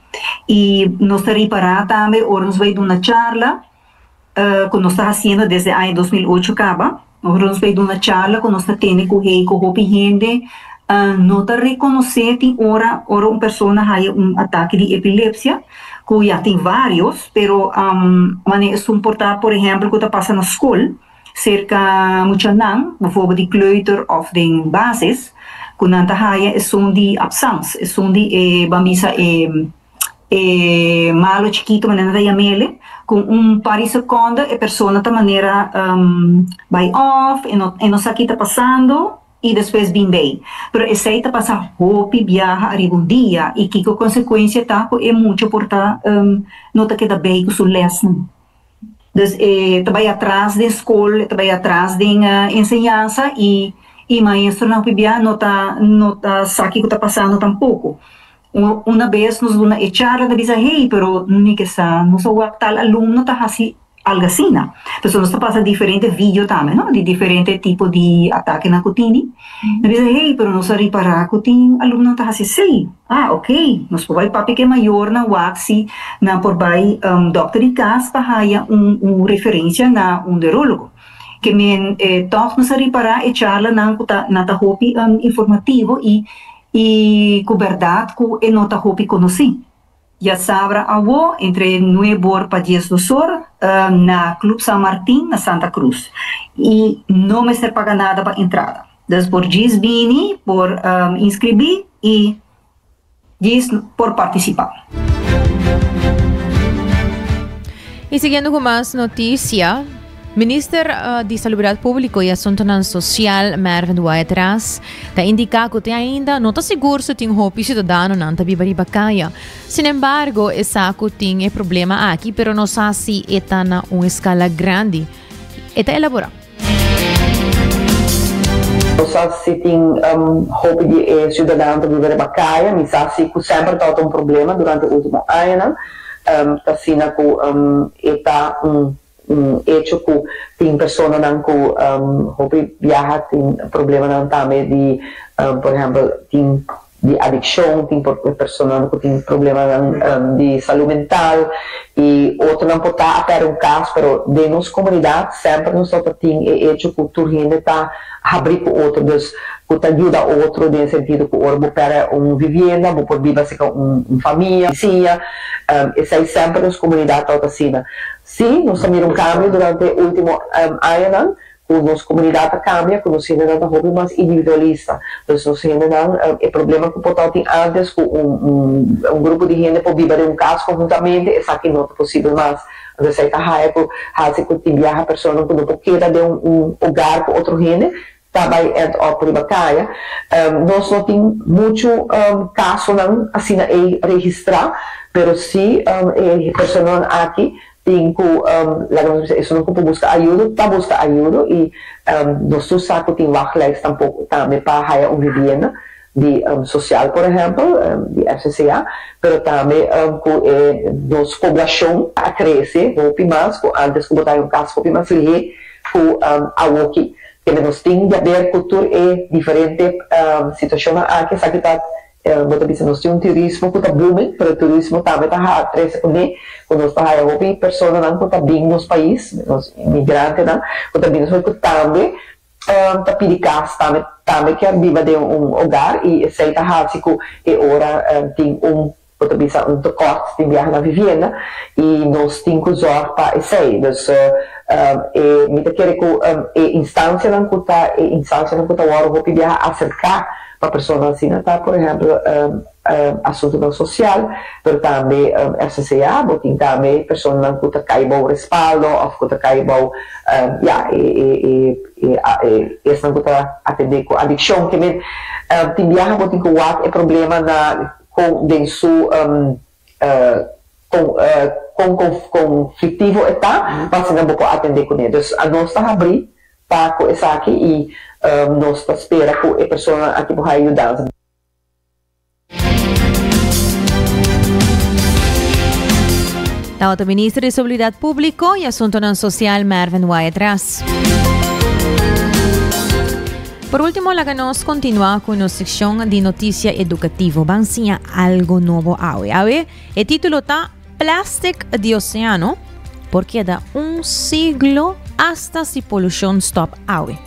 S20: E nós está reparar também, ora nos vai dar uma charla, que nós está fazendo desde o ano 2008 acaba, ora nos vai dar uma charla que nós está tendo com o hopi gente, não está reconhecer que ora uma pessoa tem ataque de epilepsia, que já tem vários, pero maneira de comportar, por exemplo, que está passando na escola, cerca muito não, bijvoorbeeld die kleuter of de basis, kunanta haya são de absence, são de bambisa malo chiquito maneira de yamele, com par de segundos a pessoa de maneira vai off e não sabe o que está passando e depois vem bem. Pero esse aí está passando hopi viaja arriba dia e que consequência está é muito por tá não está queda bem com sua lesson. Dus trabalha atrás da escola, trabalha atrás da ensinança e maestro não pibia não tá sabe o que está passando tampouco. Uma vez nos deu uma charla de dizer, hey, pero nem que sa, não sou tal aluno está assim algo assim, né? Então nós passa diferente vídeo também, não? De diferente tipo de ataque na cutini. Nós diz, hey, pero não sei reparar que tem aluno está assim, sei. Ok, nós vai papi que maior na waxi na por vai doctor de casa para haya referência na neurólogo. Que men toch não sei reparar e charla na ta hopi informativo e com verdade que não ta hopi conheci. Já sabra avó entre 9 horas para 10 horas na Clube San Martín, na Santa Cruz. E não me ser paga nada para entrada. Então, por 10 vini, por inscrever e 10 por participar.
S7: E seguindo com mais notícia, Minister de Salubridade Pública e Assunto Social, Marvin Waitras, está indicando que ainda não está seguro se tem roupa cidadano não está bibari bacaya. Sin embargo, essa que tem problema aqui, pero não sabe se está na uma escala grande. Está elaborado.
S21: Não sabe se tem roupa de cidadano de bibari bacaya, mas sabe se sempre está um problema durante o último ano, está sendo que está hecho que tem pessoas que viaja tem problema também de por exemplo tem de adicção, tem pessoas que tem problema de saúde mental e outro não pode até um caso, pero de nossa comunidade sempre nós tem hecho que tu gente está abrir com outro, que te ajuda outro no sentido que o para vivienda, por viver com família, isso aí sempre nas comunidades está assim. Sim, nós temos cambio durante o último ano, que nossa comunidade cambia, que nós temos uma hobby mais individualista. Então, nós temos o problema que pode ter antes, que grupo de gente pode viver um caso conjuntamente, isso aqui não é possível mais. Então, você está que viaja a pessoa que não pode ter lugar com outro gente, também é por Ibacaia. Nós não temos muito caso assim a registrar, mas sim a pessoa aqui tem que isso não pode buscar ajuda, está buscar ajuda e nós sabemos que tem wachtlijst também para uma vivenda de social, por exemplo, de FCCA, mas também que nossa população cresce, muito mais, antes que botar caso muito mais ligeiro, que algo que nós temos de ver cultura é diferente situação aqui, sabe que nós temos turismo que está booming, mas o turismo também está atrás quando nós estamos aí, pessoas que estão bem nos países, os imigrantes, que estão bem, que também está pedindo também quer viver de lugar e se está assim que agora tem corte de viagem na vivenda e nós temos que usar para isso aí. Então, me quer que a instância não está agora vou pedir acercar para a pessoa assim, tá, por exemplo, assunto social, mas também FCCA, tem também pessoas que estão caindo respaldo, ou que estão caindo, esse não está atender com adicção, que tem viagem, tem que o problema com denso conflitivo está, mas não pode atender com ele. Então, nós estamos abrindo para isso aqui e nós estamos esperando que a pessoa aqui possa ajudar.
S7: O Ministro de Salubridade Pública e Assunto Social, Marvin Waitras. Por último, nós continuamos com a secção de notícia educativa. Vamos ensinar algo novo hoje. O título está Plastic de Oceano, porque da siglo hasta si poluição stop hoje.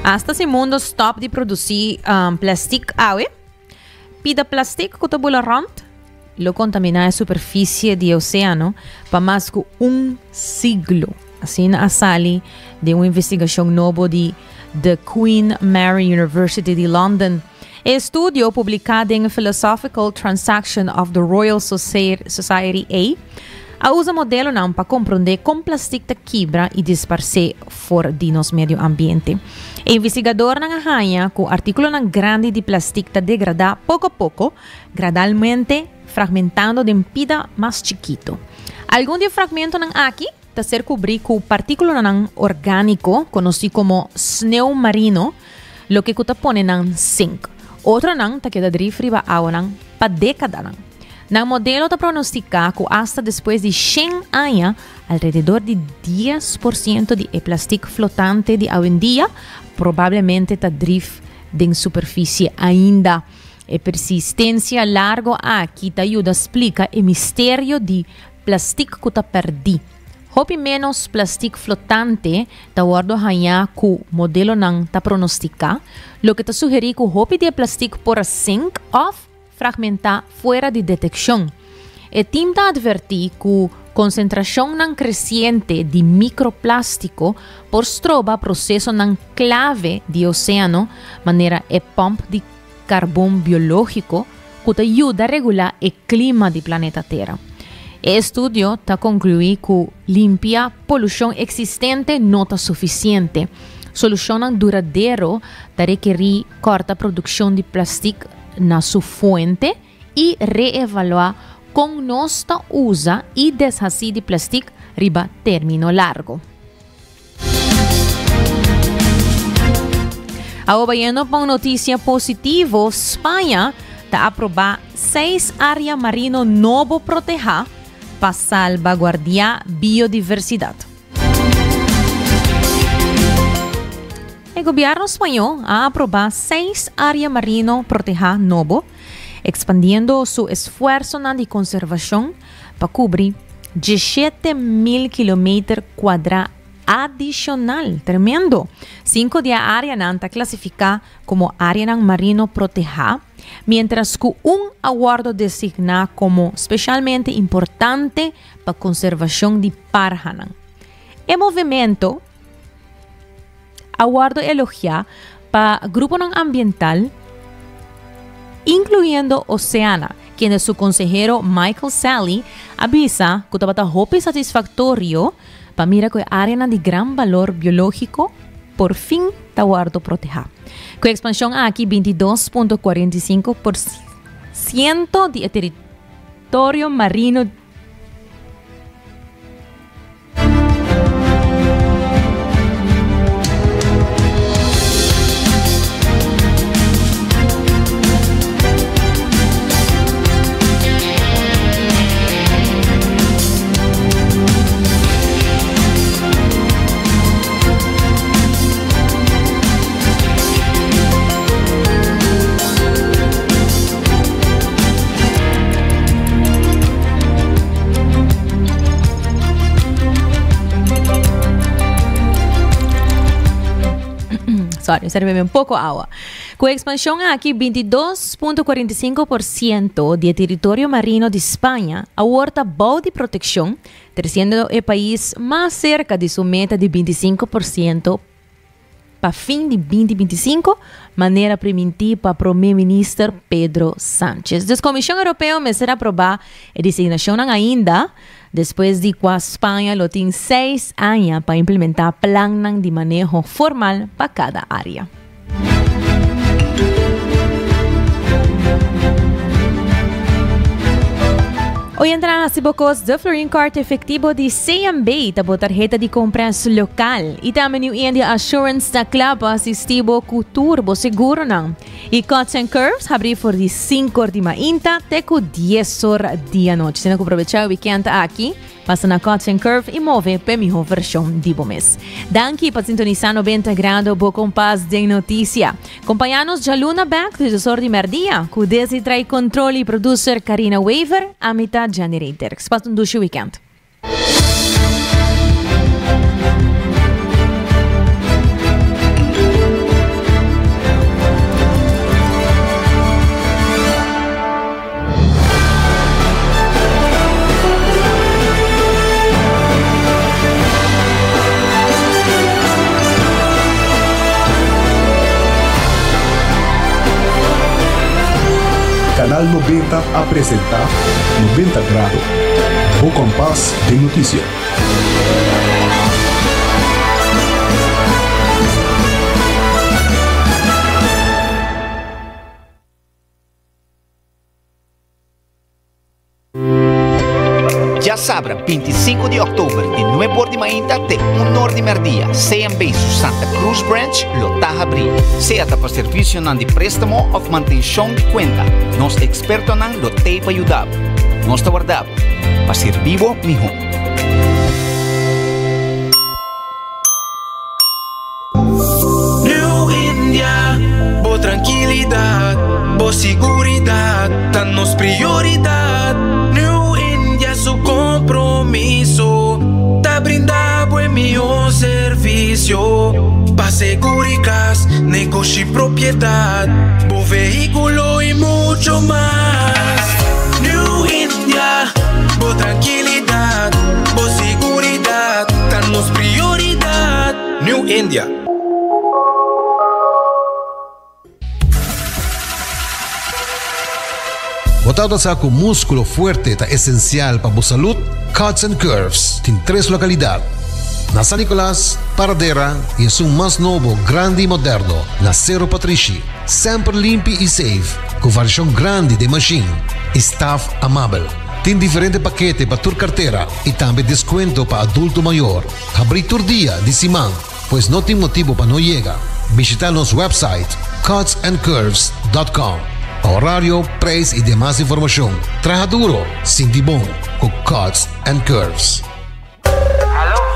S7: Hasta si mundo stop de produzir plástico hoje. Pida plástico que está rond, lo contamina a superfície do oceano para mais de siglo. Assim, a sali de uma investigação nova de The Queen Mary University de London. O estudo publicado em Philosophical Transaction of the Royal Society usa modelo para compreender como plástico quebra e dispersa fora de nosso meio ambiente. O investigador arranha que o artículo grande de plástico degrada pouco a pouco, gradualmente fragmentando de pida mais chiquito. Algum de fragmento aqui está ser cobrido com partícula orgânico, conhecido como snow marino, lo que pone zinc. Outro está queda drifriba água para década. No modelo está pronostica que hasta depois de 100 anos, alrededor de 10% de plástico flotante de hoje em dia provavelmente está drift em superfície ainda. A persistência larga aqui te ajuda a explicar o mistério de plástico que está perdido. Hopi menos plástico flotante está guardo hanha que o modelo não está pronostica, lo que está sugere que o hopi de plástico por sink off fragmentar fora de detecção. O time está advertir que a concentração crescente de microplástico postroba processo clave do oceano, maneira e pump de carbono biológico, que ayuda a regular el clima del planeta Tierra. El estudio está concluido que limpiar polución existente no está suficiente. Solución duradero de requerir corta producción de plástico en su fuente y reevaluar con nuestra usa y deshacer de plástico riba término largo. Ahora yendo para noticia positiva, España está aprobando 6 áreas marinas nuevas protegidas para salvaguardar biodiversidad. El gobierno español ha aprobado 6 áreas marinas protegidas nuevas, expandiendo su esfuerzo de conservación para cubrir 17,000 kilómetros cuadrados adicional. Tremendo. 5 de áreas están clasificadas como área marino protegida, mientras que un acuerdo designado como especialmente importante para conservación de Parhanan. El movimiento acuerdo elogia para grupo ambiental, incluyendo Oceana, quien es su consejero Michael Sally avisa que está muy satisfactorio para mirar que área de gran valor biológico por fin está guardo protegida. Con expansión aquí 22.45% de territorio marino sérveme un poco agua. Con expansión aquí, 22.45% de territorio marino de España aborta bau de protección, siendo el país más cerca de su meta de 25% para fin de 2025, manera preventiva para primer ministro Pedro Sánchez. La Comisión Europea me será aprobada la designación ainda después de que España lo tiene 6 años para implementar plan de manejo formal para cada área. Hoy entran a Sibocos de Florin Card efectivo de CMB por tarjeta de compras local y también India Assurance da clapa asistivo culturbo seguro não. E Cuts and Curves abrir por de 5 de mainta teco 10 horas de noite. Sendo que aproveitar o weekend aqui, passa na Cuts and Curve e move para a melhor versão de mês. Danke para sintonizar 90 graus bo compás de notícia. Acompanhar-nos de Luna Back desde o de merdia, com desse trai controle e producer Karina Weaver, a mitad generator. Spaz um duche weekend.
S6: Canal 90 apresenta 90 grados. O compás de notícia.
S4: Já sabra, 25 de outubro, de 9 horas de manhã até 1 hora de merdia, CMB Santa Cruz Branch, lota abrir. Seja para serviço de préstamo ou manutenção de conta, nós expertos não lotei para ajudar. Nós te guardamos, para ser vivo melhor.
S1: New India, boa tranquilidade, boa seguridade, tá nos prioridade. New India, su compromiso, tá brindar buen melhor serviço, pa seguridad, negocio y propiedad, bo vehículo y mucho más. New India, bo tranquilidad, bo seguridad, tá nos prioridad. New India.
S3: Botado sa com músculo fuerte ta esencial para a salud, Cuts and Curves tem 3 localidades. Na San Nicolás, Paradera e é um mais novo, grande e moderno, na Cerro Patrici. Sempre limpo e safe, com variação grande de machine. Staff amável. Tem diferentes paquetes para tua carteira e também desconto para adulto maior. Abrir todo dia de semana, pois não tem motivo para não chegar. Visitar nosso website cutsandcurves.com. Horário, preço e demais informação. Traja duro, sinti bom, com Cuts and Curves.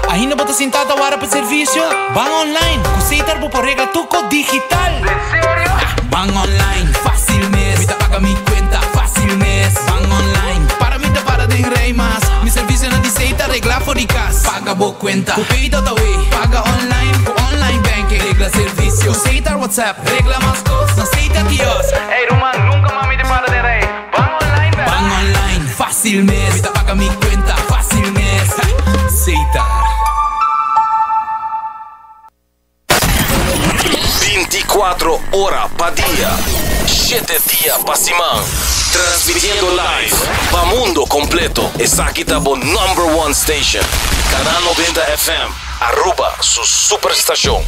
S1: Ainda bota sentada para serviço? Van online, cuseitar por rega tuco digital. ¿En serio? Van online, fácil mes. Mita paga mi cuenta, fácil mes. Van online, para mí te para de rei más. Mi servicio no dice regla fóricas. Paga bo cuenta, cupito tawi. Paga online, online banking. Regla servicio, cuseitar WhatsApp. Regla más cosas, no aceita kiosco. Ey, Roman, nunca mami te para de rei. Van online, ¿verdad? Van online, fácil mes. Mita paga mi cuenta, fácil mes. Ceitar.
S22: 24 horas para día, 7 días para semana, transmitiendo live para mundo completo. Esa aquí está por #1 station, Canal 90 FM, Aruba, su superestación.